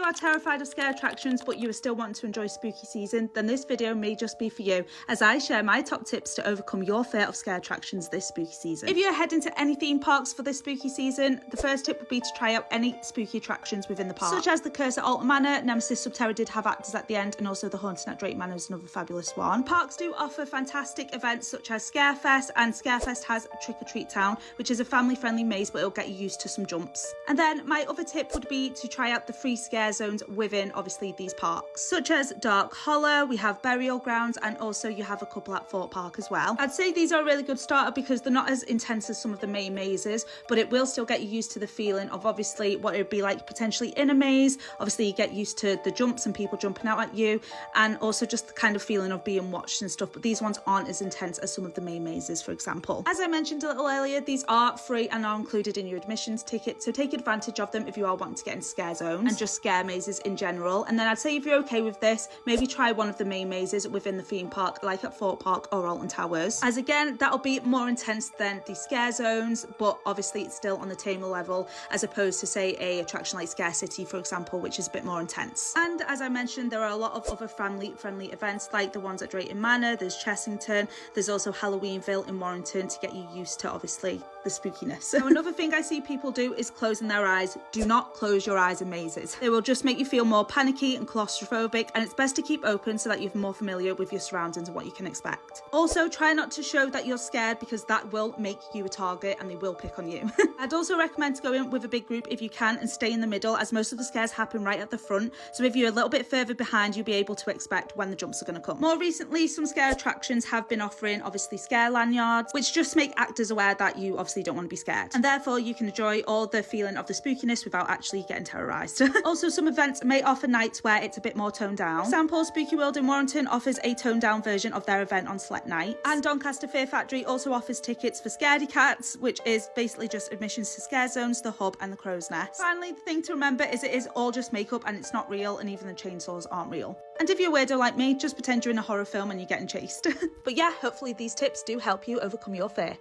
are terrified of scare attractions but you still want to enjoy spooky season, then this video may just be for you, as I share my top tips to overcome your fear of scare attractions this spooky season. If you're heading to any theme parks for this spooky season, the first tip would be to try out any spooky attractions within the park, such as the Curse at Alton Manor. Nemesis Subterra did have actors at the end, and also the Haunting at Drake Manor is another fabulous one. Parks do offer fantastic events such as Scarefest, and Scarefest has Trick or Treat Town, which is a family-friendly maze, but it'll get you used to some jumps. And then my other tip would be to try out the free scare zones within, obviously, these parks, such as Dark Hollow, we have Burial Grounds, and also you have a couple at Fort Park as well. I'd say these are a really good starter because they're not as intense as some of the main mazes, but it will still get you used to the feeling of obviously what it would be like potentially in a maze. Obviously you get used to the jumps and people jumping out at you, and also just the kind of feeling of being watched and stuff, but these ones aren't as intense as some of the main mazes, for example. As I mentioned a little earlier, these are free and are included in your admissions ticket, so take advantage of them if you are wanting to get into scare zones and just scare mazes in general. And then I'd say if you're okay with this, maybe try one of the main mazes within the theme park, like at Fort Park or Alton Towers, as again that'll be more intense than the scare zones, but obviously it's still on the tamer level, as opposed to say a attraction like Scare City, for example, which is a bit more intense. And as I mentioned, there are a lot of other family-friendly events like the ones at Drayton Manor, there's Chessington, there's also Halloweenville in Warrington to get you used to obviously the spookiness. Now, another thing I see people do is closing their eyes. Do not close your eyes in mazes. They will just make you feel more panicky and claustrophobic, and it's best to keep open so that you're more familiar with your surroundings and what you can expect. Also, try not to show that you're scared, because that will make you a target and they will pick on you. I'd also recommend to go in with a big group if you can and stay in the middle, as most of the scares happen right at the front, so if you're a little bit further behind you'll be able to expect when the jumps are going to come. More recently, some scare attractions have been offering obviously scare lanyards, which just make actors aware that you obviously don't want to be scared, and therefore you can enjoy all the feeling of the spookiness without actually getting terrorized. Also, some events may offer nights where it's a bit more toned down. For example, Spooky World in Warrington offers a toned down version of their event on select nights, and Doncaster Fear Factory also offers tickets for Scaredy Cats, which is basically just admissions to scare zones, the hub and the crow's nest. Finally, the thing to remember is it is all just makeup and it's not real, and even the chainsaws aren't real. And if you're a weirdo like me, just pretend you're in a horror film and you're getting chased. But yeah, hopefully these tips do help you overcome your fear.